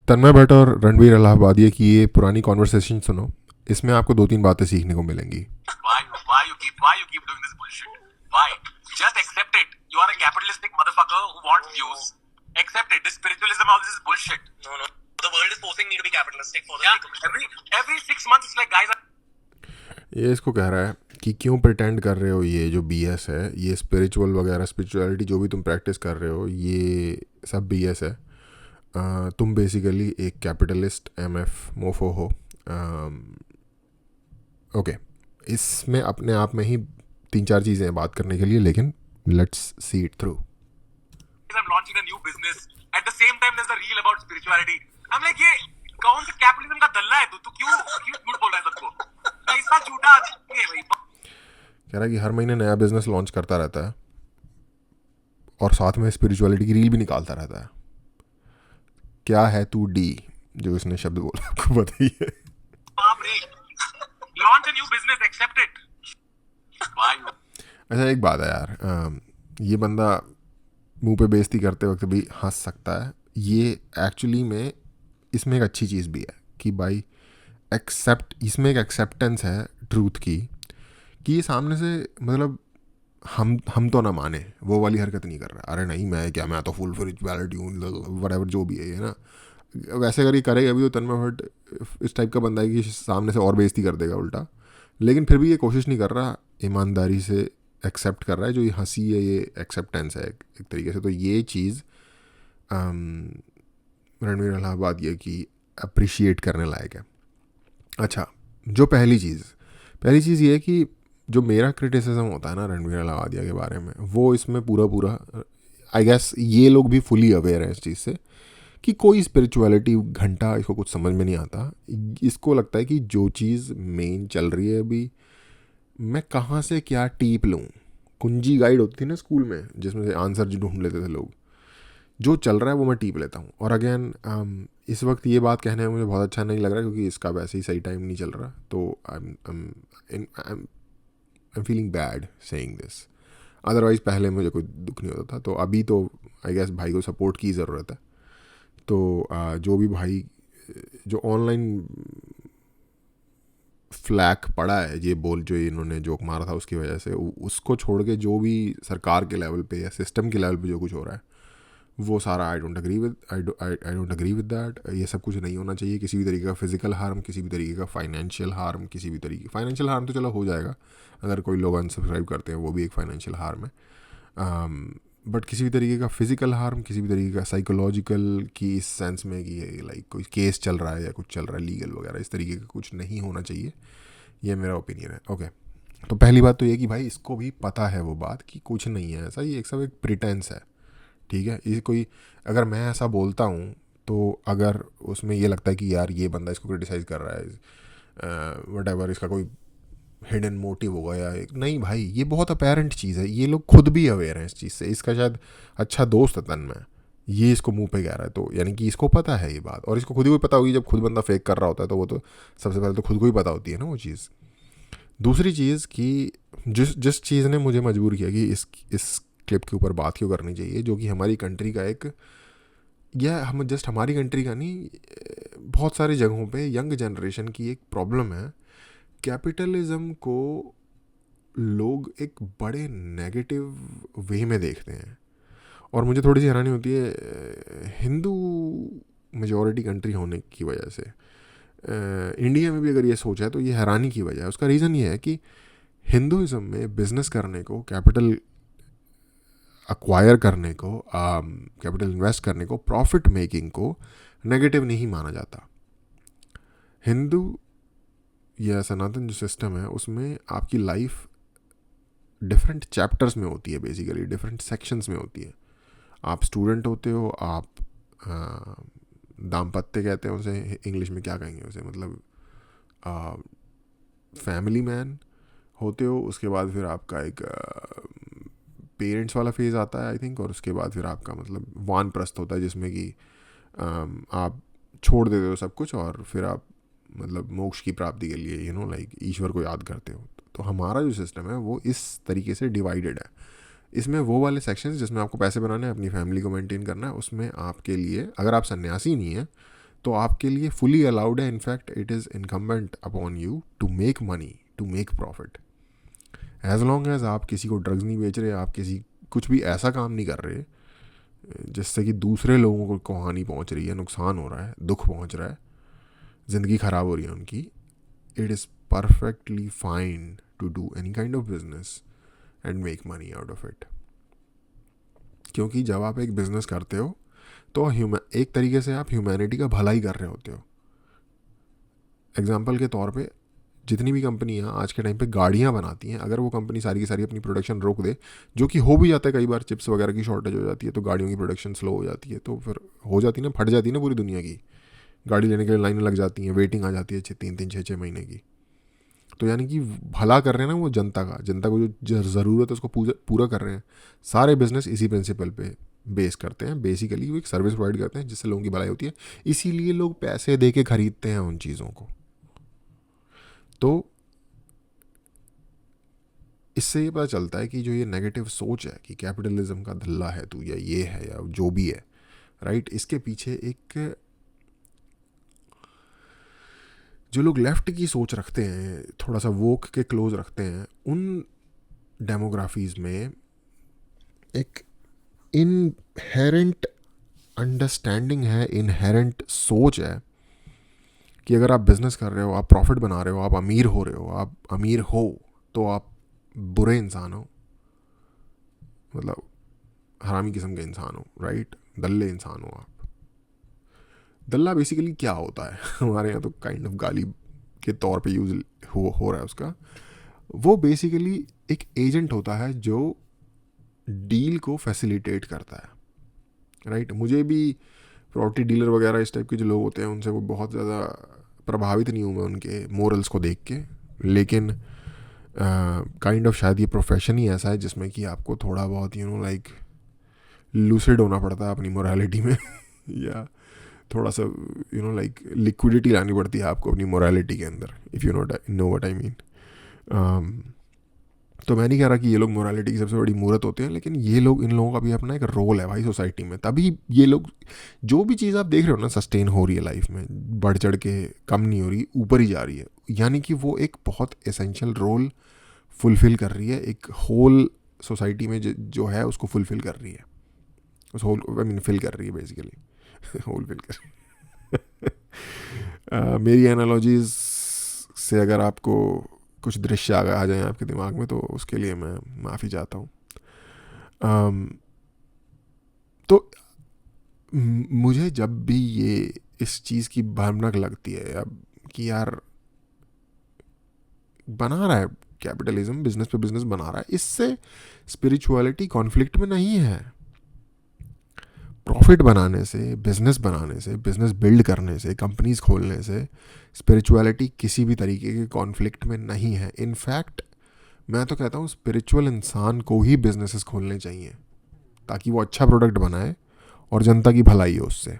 तन्मय भट्ट और रणवीर अलाहाबादिया की ये पुरानी कॉन्वर्सेशन सुनो. इसमें आपको दो तीन बातें सीखने को मिलेंगी. Why you keep doing this bullshit? Why? Just accept it. You are a capitalistic motherfucker who wants views. Accept it. This spiritualism, all this is bullshit. No. The world is forcing me to be capitalistic for the sake of it. Every 6 months, it's like guys are. ये इसको कह रहा है कि क्यों pretend कर रहे हो, ये जो BS है, ये स्पिरिचुअल वगैरह, स्पिरिचुअलिटी जो भी तुम प्रैक्टिस कर रहे हो, ये सब BS है. तुम बेसिकली एक कैपिटलिस्ट MF मोफो हो. ओके, इसमें अपने आप में ही तीन चार चीज़ें हैं बात करने के लिए, लेकिन let's see it through. I'm launching a new business. At the same time, there's a reel about spirituality. I'm like, ये कौन सा कैपिटलिज्म का दल्ला है तू क्यों झूठ बोल रहा है सबको? ऐसा झूठा आदमी है भाई. कह रहा है कि हर महीने नया बिजनेस लॉन्च करता रहता है और साथ में स्पिरिचुअलिटी की रील भी निकालता रहता है. क्या है तू डी, जो इसने शब्द बोला आपको बताइए. बाप रे. Launch a new business, accept it. Why? अच्छा, एक बात है यार, ये बंदा मुंह पे बेइज्जती करते वक्त भी हंस सकता है. ये एक्चुअली में इसमें एक अच्छी चीज़ भी है कि भाई इसमें एक एक्सेप्टेंस है ट्रूथ की, कि ये सामने से मतलब हम तो ना माने, वो वाली हरकत नहीं कर रहा. अरे नहीं, मैं तो फुल स्पिरिचुअलिटी हूँ, व्हाटएवर जो भी है ना. वैसे अगर ये करेगा अभी तो तन्मय भट्ट इस टाइप का बंदा है कि सामने से और बेइज्जती कर देगा उल्टा. लेकिन फिर भी ये कोशिश नहीं कर रहा, ईमानदारी से एक्सेप्ट कर रहा है. जो ये हंसी है, ये एक्सेप्टेंस है एक तरीके से. तो ये चीज़ रणवीर अलाहाबादिया की अप्रिशिएट करने लायक है. अच्छा, जो पहली चीज़ ये है कि जो मेरा क्रिटिसिज्म होता है ना रणवीर अलाहाबादिया के बारे में, वो इसमें पूरा आई गेस ये लोग भी फुली अवेयर हैं इस चीज़ से कि कोई स्पिरिचुअलिटी घंटा इसको कुछ समझ में नहीं आता. इसको लगता है कि जो चीज़ मेन चल रही है अभी, मैं कहाँ से क्या टीप लूँ. कुंजी गाइड होती थी ना स्कूल में, जिसमें से आंसर ढूंढ लेते थे लोग. जो चल रहा है वो मैं टीप लेता हूँ. और अगेन इस वक्त ये बात कहने में मुझे बहुत अच्छा नहीं लग रहा, क्योंकि इसका वैसे ही सही टाइम नहीं चल रहा. तो I am feeling bad saying this. Otherwise पहले मुझे कोई दुख नहीं होता था. तो अभी तो आई गेस भाई को सपोर्ट की ज़रूरत है. तो जो भी भाई जो ऑनलाइन फ्लैक पड़ा है, ये बोल जो इन्होंने जोक मारा था उसकी वजह से, उसको छोड़ के जो भी सरकार के लेवल पे या सिस्टम के लेवल पे जो कुछ हो रहा है, वो सारा I don't agree with that. ये सब कुछ नहीं होना चाहिए. किसी भी तरीके का फिजिकल हार्म, किसी भी तरीके का फाइनेंशियल हार्म, किसी भी तरीके फाइनेंशियल हार्म तो चलो हो जाएगा, अगर कोई लोग अनसब्सक्राइब करते हैं वो भी एक फाइनेंशियल हार्म है. बट किसी भी तरीके का फिजिकल हार्म, किसी भी तरीके का साइकोलॉजिकल की इस सेंस में कि लाइक कोई केस चल रहा है या कुछ चल रहा है लीगल वगैरह, इस तरीके का कुछ नहीं होना चाहिए. ये मेरा ओपिनियन है. ओके, तो पहली बात तो ये कि भाई इसको भी पता है वो बात कि कुछ नहीं है ऐसा, ये एक सब एक प्रिटेंस है. ठीक है, ये कोई अगर मैं ऐसा बोलता हूँ तो अगर उसमें ये लगता है कि यार ये बंदा इसको क्रिटिसाइज़ कर रहा है, वट इसका कोई हिडन मोटिव होगा या नहीं, भाई ये बहुत अपेरेंट चीज़ है. ये लोग खुद भी अवेयर हैं इस चीज़ से. इसका शायद अच्छा दोस्त है तन्मय, ये इसको मुंह पे कह रहा है, तो यानी कि इसको पता है ये बात. और इसको खुद ही को पता होगी. जब खुद बंदा फेक कर रहा होता है तो वो तो सबसे पहले तो खुद को ही पता होती है ना वो चीज़. दूसरी चीज़ कि जिस चीज़ ने मुझे मजबूर किया कि इस क्लिप के ऊपर बात क्यों करनी चाहिए, जो कि हमारी कंट्री का एक, या हम जस्ट हमारी कंट्री का नहीं, बहुत सारी जगहों पे यंग जनरेशन की एक प्रॉब्लम है. कैपिटलिज्म को लोग एक बड़े नेगेटिव वे में देखते हैं. और मुझे थोड़ी सी हैरानी होती है हिंदू मेजॉरिटी कंट्री होने की वजह से. इंडिया में भी अगर ये सोचा है तो ये हैरानी की वजह है. उसका रीज़न ये है कि हिंदुज़म में बिजनेस करने को, कैपिटल अक्वायर करने को, कैपिटल इन्वेस्ट करने को, प्रॉफिट मेकिंग को नेगेटिव नहीं माना जाता. हिंदू या सनातन जो सिस्टम है उसमें आपकी लाइफ डिफरेंट चैप्टर्स में होती है, बेसिकली डिफरेंट सेक्शंस में होती है. आप स्टूडेंट होते हो, आप दाम्पत्य कहते हैं उसे, इंग्लिश में क्या कहेंगे उसे, मतलब फैमिली मैन होते हो. उसके बाद फिर आपका एक पेरेंट्स वाला फेज़ आता है आई थिंक. और उसके बाद फिर आपका मतलब वानप्रस्थ होता है, जिसमें कि आप छोड़ देते हो सब कुछ और फिर आप मतलब मोक्ष की प्राप्ति के लिए लाइक ईश्वर को याद करते हो. तो हमारा जो सिस्टम है वो इस तरीके से डिवाइडेड है. इसमें वो वाले सेक्शंस जिसमें आपको पैसे बनाने हैं, अपनी फैमिली को मेंटेन करना है, उसमें आपके लिए, अगर आप सन्यासी नहीं है तो आपके लिए फुली अलाउड है. In fact it is incumbent upon you to make money, to make profit. As long as आप किसी को ड्रग्स नहीं बेच रहे, आप किसी कुछ भी ऐसा काम नहीं कर रहे जिससे कि दूसरे लोगों को हानि पहुंच रही है, नुकसान हो रहा है, दुख पहुंच रहा है, ज़िंदगी ख़राब हो रही है उनकी, it is perfectly fine to do any kind of business and make money out of it. क्योंकि जब आप एक बिज़नेस करते हो तो एक तरीके से आप ह्यूमैनिटी का भला ही कर रहे होते हो. एग्जाम्पल के तौर पे जितनी भी कंपनियां आज के टाइम पे गाड़ियां बनाती हैं, अगर वो कंपनी सारी की सारी अपनी प्रोडक्शन रोक दे, जो कि हो भी जाता है कई बार, चिप्स वगैरह की शॉर्टेज हो जाती है तो गाड़ियों की प्रोडक्शन स्लो हो जाती है, तो फिर हो जाती है ना, फट जाती है ना पूरी दुनिया की. गाड़ी लेने के लिए लाइनें लग जाती हैं, वेटिंग आ जाती है 3-6 महीने की. तो यानी कि भला कर रहे हैं ना वो जनता को जो ज़रूरत है उसको पूरा कर रहे हैं. सारे बिजनेस इसी प्रिंसिपल पे बेस करते हैं. बेसिकली वो एक सर्विस प्रोवाइड करते हैं जिससे लोगों की भलाई होती है, इसीलिए लोग पैसे दे के खरीदते हैं उन चीज़ों को. तो इससे ये पता चलता है कि जो ये नेगेटिव सोच है कि कैपिटलिज्म का धल्ला है तू, या ये है, या जो भी है, राइट, इसके पीछे एक जो लोग लेफ्ट की सोच रखते हैं, थोड़ा सा वोक के क्लोज रखते हैं, उन डेमोग्राफीज़ में एक इनहेरेंट अंडरस्टैंडिंग है, इनहेरेंट सोच है कि अगर आप बिजनेस कर रहे हो, आप प्रॉफिट बना रहे हो, आप अमीर हो रहे हो, आप अमीर हो तो आप बुरे इंसान हो, मतलब हरामी किस्म के इंसान हो, राइट, दल्ले इंसान हो आप. दल्ला बेसिकली क्या होता है हमारे यहाँ तो काइंड ऑफ गाली के तौर पे यूज हो रहा है उसका. वो बेसिकली एक एजेंट होता है जो डील को फैसिलिटेट करता है, राइट. मुझे भी प्रॉपर्टी डीलर वगैरह इस टाइप के जो लोग होते हैं उनसे वो बहुत ज़्यादा प्रभावित नहीं हूँ मैं उनके मोरल्स को देख के, लेकिन काइंड ऑफ शायद ये प्रोफेशन ही ऐसा है जिसमें कि आपको थोड़ा बहुत लाइक लूसिड होना पड़ता है अपनी मोरालिटी में या थोड़ा सा लाइक लिक्विडिटी लानी पड़ती है आपको अपनी मोरालिटी के अंदर, if you know what I mean. तो मैं नहीं कह रहा कि ये लोग मोरालिटी की सबसे बड़ी मूर्त होते हैं, लेकिन ये लोग, इन लोगों का भी अपना एक रोल है भाई सोसाइटी में. तभी ये लोग, जो भी चीज़ आप देख रहे हो ना सस्टेन हो रही है लाइफ में, बढ़ चढ़ के कम नहीं हो रही, ऊपर ही जा रही है, यानी कि वो एक बहुत एसेंशियल रोल फुलफ़िल कर रही है, एक होल सोसाइटी में जो है उसको फुलफ़िल कर रही है, उस होल आई मीन फिल कर रही है बेसिकली होल फिल कर मेरी एनालॉजीज से अगर आपको कुछ दृश्य आ जाए आपके दिमाग में तो उसके लिए मैं माफ़ी चाहता हूँ. तो मुझे जब भी ये इस चीज़ की भनक लगती है अब कि यार बना रहा है कैपिटलिज्म, बिजनेस पे बिजनेस बना रहा है, इससे स्पिरिचुअलिटी कॉन्फ्लिक्ट में नहीं है. प्रॉफिट बनाने से, बिजनेस बनाने से, बिजनेस बिल्ड करने से, कंपनीज खोलने से स्पिरिचुअलिटी किसी भी तरीके के कॉन्फ्लिक्ट में नहीं है. इनफैक्ट मैं तो कहता हूँ स्पिरिचुअल इंसान को ही बिजनेसेस खोलने चाहिए ताकि वो अच्छा प्रोडक्ट बनाए और जनता की भलाई हो उससे.